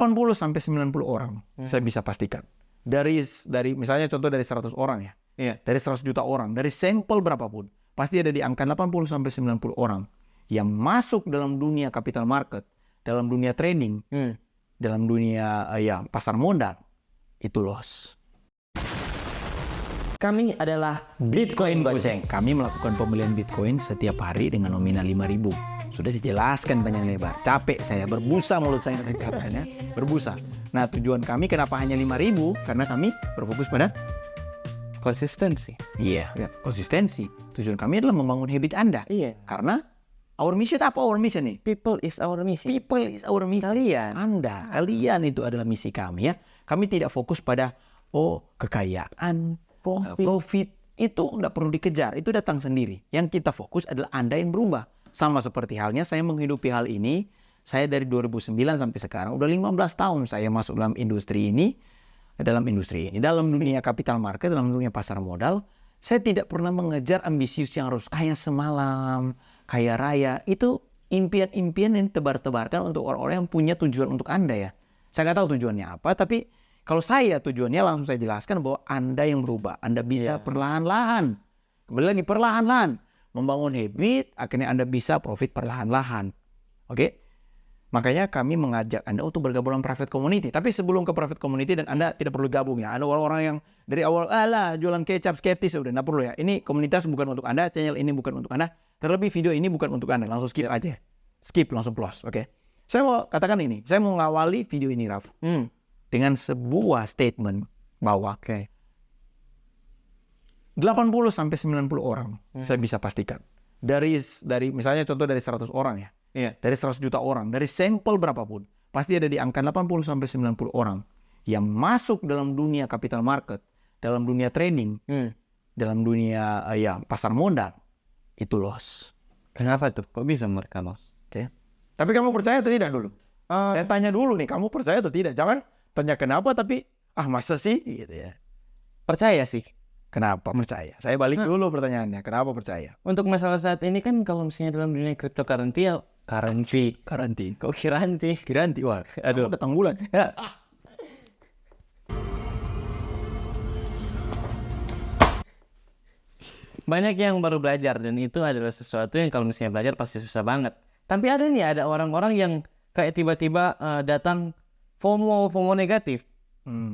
80 sampai 90 orang, saya bisa pastikan. Dari misalnya contoh dari 100 orang ya. Iya. Dari 100 juta orang, dari sampel berapapun, pasti ada di angka 80 sampai 90 orang yang masuk dalam dunia capital market, dalam dunia trading, dalam dunia pasar modal, itu loss. Kami adalah Bitcoin Goceng. Kami melakukan pembelian Bitcoin setiap hari dengan nominal 5.000. Sudah dijelaskan panjang lebar. Capek saya, berbusa mulut saya katanya, berbusa. Nah, tujuan kami kenapa hanya 5.000? Karena kami berfokus pada Konsistensi. Iya, konsistensi. Tujuan kami adalah membangun habit Anda. Iya. Karena our mission apa our mission nih? People is our mission. People is our mission. Kalian itu adalah misi kami ya. Kami tidak fokus pada kekayaan, profit. Itu tidak perlu dikejar, itu datang sendiri. Yang kita fokus adalah Anda yang berubah. Sama seperti halnya saya menghidupi hal ini. Saya dari 2009 sampai sekarang udah 15 tahun saya masuk dalam industri ini. Dalam dunia capital market, dalam dunia pasar modal, saya tidak pernah mengejar ambisius yang harus kaya semalam, kaya raya. Itu impian-impian yang tebar-tebarkan untuk orang-orang yang punya tujuan untuk Anda ya. Saya nggak tahu tujuannya apa, tapi kalau saya tujuannya langsung saya jelaskan bahwa Anda yang berubah. Anda bisa perlahan-lahan. Kembali lagi perlahan-lahan. Membangun habit, akhirnya Anda bisa profit perlahan-lahan. Oke? Makanya kami mengajak Anda untuk bergabung dalam private community. Tapi sebelum ke private community, dan Anda tidak perlu gabung ya. Ada orang-orang yang dari awal, jualan kecap, skeptis, udah nggak perlu ya. Ini komunitas bukan untuk Anda, channel ini bukan untuk Anda. Terlebih video ini bukan untuk Anda. Langsung skip aja. Skip, langsung close. Oke? Saya mau katakan ini. Saya mau ngawali video ini, Raf. Dengan sebuah statement bahwa 80 sampai 90 orang, saya bisa pastikan. Dari misalnya contoh dari 100 orang ya. Iya. Dari 100 juta orang, dari sampel berapapun, pasti ada di angka 80 sampai 90 orang yang masuk dalam dunia capital market, dalam dunia trading, dalam dunia pasar modal, itu loss. Kenapa tuh? Kok bisa mereka loss? Oke. Tapi kamu percaya atau tidak dulu? Saya tanya dulu nih, kamu percaya atau tidak? Jangan tanya kenapa tapi masa sih gitu ya. Percaya sih. Kenapa percaya? Saya balik dulu pertanyaannya. Kenapa percaya? Untuk masalah saat ini kan kalau misalnya dalam dunia cryptocurrency ya Karanti. Kok Kiranti? Wah, aduh, datang bulan. Ya. Banyak yang baru belajar dan itu adalah sesuatu yang kalau misalnya belajar pasti susah banget. Tapi ada orang-orang yang kayak tiba-tiba datang FOMO negatif.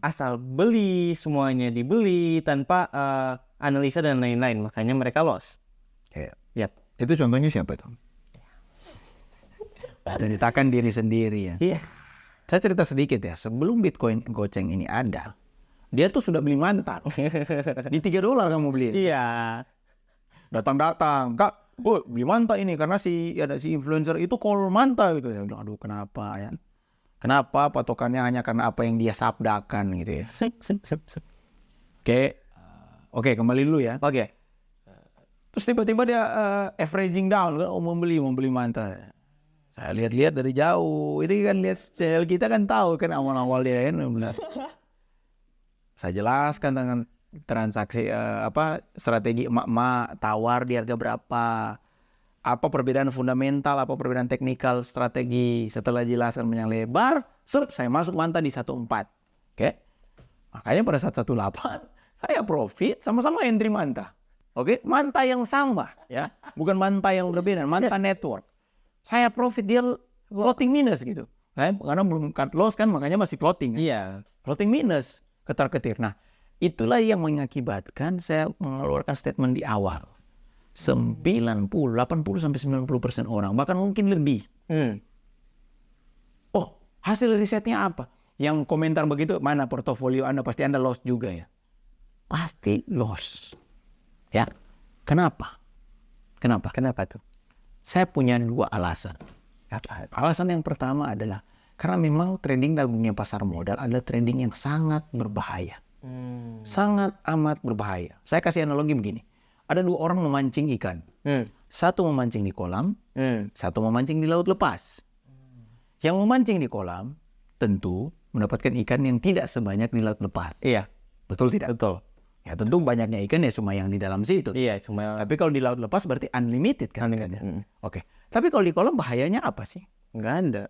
Asal beli, semuanya dibeli tanpa analisa dan lain-lain. Makanya mereka loss. Yap. Itu contohnya siapa itu? Ceritakan diri sendiri ya. Iya. Saya cerita sedikit ya. Sebelum Bitcoin Goceng ini ada, dia tuh sudah beli mantan. Di $3 kamu beli. Iya. Datang-datang, Kak, beli manta ini karena ada si influencer itu call manta gitu ya. Aduh, kenapa ya? Kenapa patokannya hanya karena apa yang dia sabdakan gitu ya. Oke, kembali dulu ya. Oke. Terus tiba-tiba dia averaging down kan, mau beli manta. Saya lihat-lihat dari jauh. Itu kan lihat channel kita kan tahu kan awal-awal dia kan. Saya jelaskan tentang transaksi strategi emak-emak, tawar di harga berapa, apa perbedaan fundamental, apa perbedaan teknikal strategi. Setelah jelaskan panjang lebar, saya masuk manta di 14. Oke. Makanya pada saat 18 saya profit sama-sama entry manta. Oke, manta yang sama ya. Bukan manta yang berbeda, manta network. Saya profit dia floating minus gitu. Karena belum cut loss kan, makanya masih floating. Kan? Iya. Floating minus, ketar-ketir. Nah, itulah yang mengakibatkan saya mengeluarkan statement di awal. 80 sampai 90% orang, bahkan mungkin lebih. Hasil risetnya apa? Yang komentar begitu, mana portofolio Anda? Pasti Anda loss juga ya. Pasti loss. Ya. Kenapa tuh? Saya punya 2 alasan. Alasan yang pertama adalah karena memang trading dalam dunia pasar modal adalah trading yang sangat berbahaya. Sangat amat berbahaya. Saya kasih analogi begini. Ada 2 orang memancing ikan. Satu memancing di kolam, satu memancing di laut lepas. Yang memancing di kolam tentu mendapatkan ikan yang tidak sebanyak di laut lepas. Iya. Betul tidak? Betul. Ya tentu banyaknya ikan ya cuma yang di dalam situ. Iya, cuma. Tapi kalau di laut lepas berarti unlimited kan? Unlimited. Oke. Tapi kalau di kolam bahayanya apa sih? Nggak ada.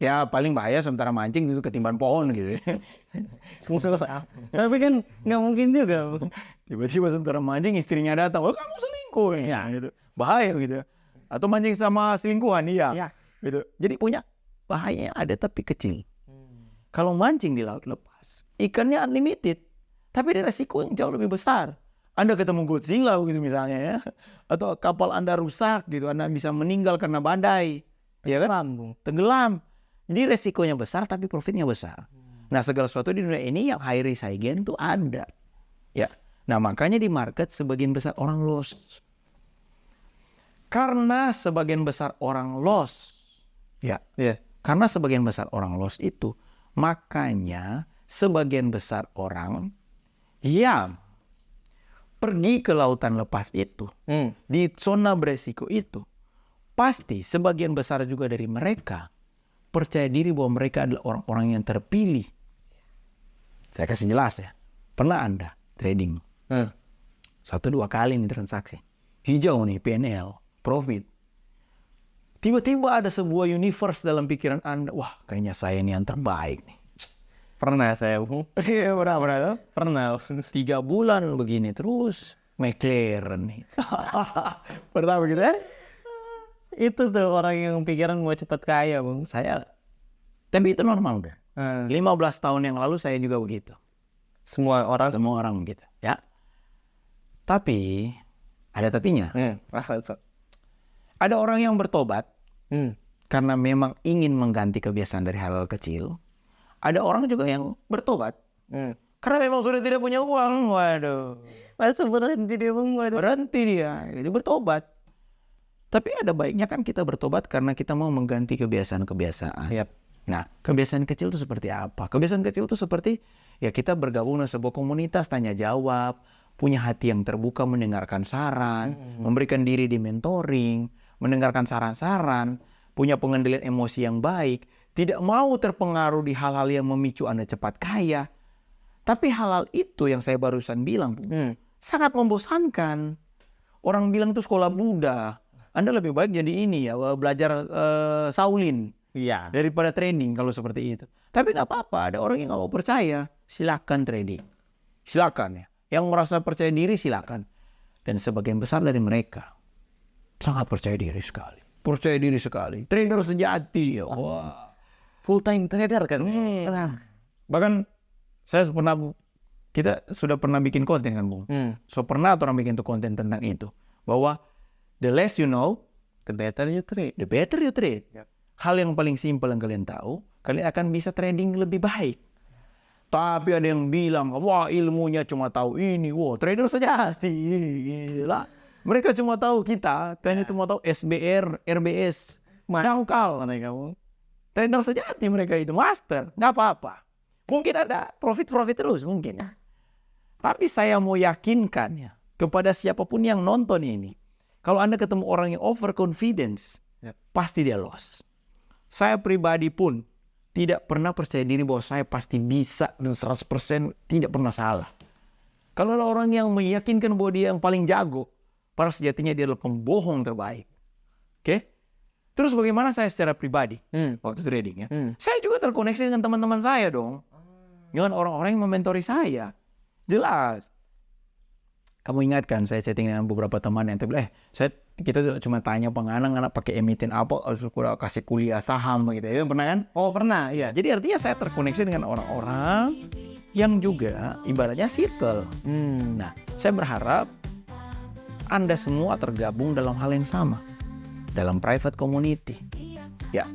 Ya paling bahaya sementara mancing itu ketimban pohon gitu. Susah. Tapi kan nggak mungkin juga. Tiba-tiba sementara mancing istrinya datang, oh kamu selingkuh ya, gitu. Bahaya gitu. Atau mancing sama selingkuhan, iya. Gitu. Jadi punya bahayanya ada tapi kecil. Kalau mancing di laut lepas, ikannya unlimited, tapi ada resiko yang jauh lebih besar. Anda ketemu Godzilla gitu misalnya ya, atau kapal Anda rusak gitu, Anda bisa meninggal karena badai, ya kan? Tenggelam. Jadi resikonya besar tapi profitnya besar. Nah segala sesuatu di dunia ini yang high risk high gain itu ada. Ya. Nah makanya di market sebagian besar orang loss. Karena sebagian besar orang loss. Ya. Karena sebagian besar orang loss itu. Makanya sebagian besar orang yang pergi ke lautan lepas itu. Di zona beresiko itu. Pasti sebagian besar juga dari mereka percaya diri bahwa mereka adalah orang-orang yang terpilih. Saya kasih jelas ya. Pernah Anda trading 1-2 kali nih transaksi. Hijau nih PNL, profit. Tiba-tiba ada sebuah universe dalam pikiran Anda. Wah kayaknya saya ini yang terbaik nih. Pernah saya. Iya pernah. Pernah. 3 bulan begini terus. McLaren nih. Pernah begitu ya? Itu tuh orang yang pikiran mau cepat kaya, Bang. Tapi itu normal udah. 15 tahun yang lalu saya juga begitu. Semua orang begitu, ya. Tapi ada tapinya. Ada orang yang bertobat karena memang ingin mengganti kebiasaan dari hal kecil. Ada orang juga yang bertobat karena memang sudah tidak punya uang. Waduh. Masa berhenti dia, Bang? Berhenti dia, jadi bertobat. Tapi ada baiknya kan kita bertobat karena kita mau mengganti kebiasaan-kebiasaan. Nah, kebiasaan kecil itu seperti apa? Kebiasaan kecil itu seperti ya kita bergabung dengan sebuah komunitas tanya jawab, punya hati yang terbuka mendengarkan saran, memberikan diri di mentoring, mendengarkan saran-saran, punya pengendalian emosi yang baik, tidak mau terpengaruh di hal-hal yang memicu Anda cepat kaya. Tapi hal-hal itu yang saya barusan bilang sangat membosankan. Orang bilang itu sekolah Buddha. Anda lebih baik jadi ini ya, belajar Shaolin daripada trading kalau seperti itu. Tapi nggak apa-apa, ada orang yang nggak mau percaya, silakan trading, silakan ya. Yang merasa percaya diri silakan. Dan sebagian besar dari mereka sangat percaya diri sekali, trader sejati dia. Wah, full time trader kan. Bahkan kita sudah pernah bikin konten kan, Bung. So pernah orang bikin tuh konten tentang itu, bahwa the less you know, the better you trade. Hal yang paling simpel yang kalian tahu, kalian akan bisa trading lebih baik. Tapi ada yang bilang, wah ilmunya cuma tahu ini, wah trader sejati, gila. Mereka cuma tahu kita cuma tahu SBR, RBS, dangkal. Trader sejati mereka itu, master, nggak apa-apa. Mungkin ada profit terus, mungkin ya. Tapi saya mau yakinkan ya, kepada siapapun yang nonton ini, kalau Anda ketemu orang yang overconfidence, pasti dia loss. Saya pribadi pun tidak pernah percaya diri bahwa saya pasti bisa dan 100% tidak pernah salah. Kalau ada orang yang meyakinkan bahwa dia yang paling jago, pada sejatinya dia adalah pembohong terbaik. Oke? Terus bagaimana saya secara pribadi waktu trading ya? Saya juga terkoneksi dengan teman-teman saya dong. Dengan orang-orang yang mementori saya. Jelas. Kamu ingat kan saya chatting dengan beberapa teman yang bilang, kita cuma tanya penganang-anak pakai emiten apa, kasih kuliah saham gitu ya, pernah kan? Oh pernah, ya. Jadi artinya saya terkoneksi dengan orang-orang yang juga ibaratnya circle. Nah, saya berharap Anda semua tergabung dalam hal yang sama, dalam private community. Ya,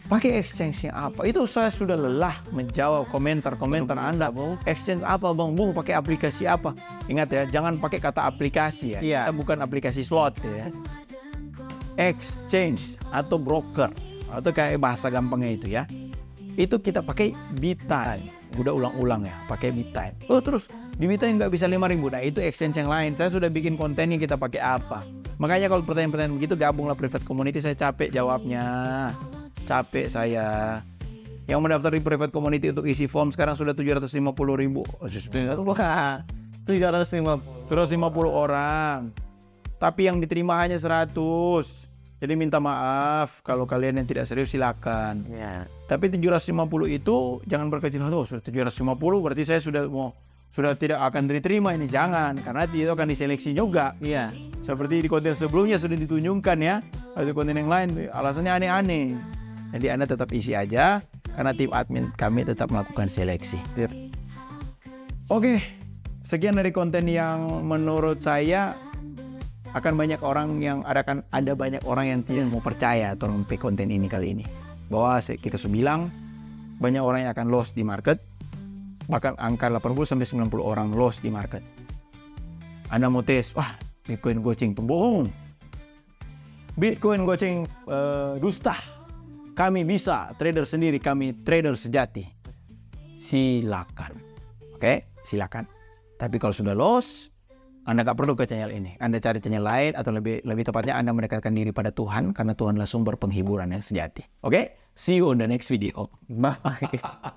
pakai exchange-nya apa? Itu saya sudah lelah menjawab komentar-komentar Anda. Exchange apa Bang? Bung pakai aplikasi apa? Ingat ya, jangan pakai kata aplikasi ya. Kita bukan aplikasi slot ya. Exchange atau broker atau kayak bahasa gampangnya itu ya. Itu kita pakai Bitime. Udah ulang-ulang ya, pakai Bitime. Oh terus di Bitime nggak bisa 5.000. Nah itu exchange yang lain. Saya sudah bikin kontennya kita pakai apa. Makanya kalau pertanyaan-pertanyaan begitu gabunglah private community. Saya capek jawabnya. Capek saya. Yang mendaftar di private community untuk isi form sekarang sudah 750.000. 350 orang. Tapi yang diterima hanya 100. Jadi minta maaf kalau kalian yang tidak serius silakan. Ya. Tapi 750 itu jangan berkecil hati. Oh, sudah 750 berarti saya sudah tidak akan diterima ini. Jangan, karena itu akan diseleksi juga. Iya. Seperti di konten sebelumnya sudah ditunjukkan ya. Atau konten yang lain alasannya aneh-aneh. Jadi Anda tetap isi aja karena tim admin kami tetap melakukan seleksi. Yep. Oke. Sekian dari konten yang menurut saya akan banyak orang yang ada banyak orang yang tidak mau percaya atau memiliki konten ini kali ini. Bahwa kita sudah bilang banyak orang yang akan loss di market. Bahkan angka 80-90 orang loss di market. Anda mau tes, wah Bitcoin goceng pembohong. Bitcoin goceng dusta. Kami bisa trader sendiri, kami trader sejati. Silakan. Oke, silakan. Tapi kalau sudah loss, Anda nggak perlu ke channel ini. Anda cari channel lain atau lebih tepatnya Anda mendekatkan diri pada Tuhan karena Tuhanlah sumber penghiburan yang sejati. Oke? See you on the next video. Bye.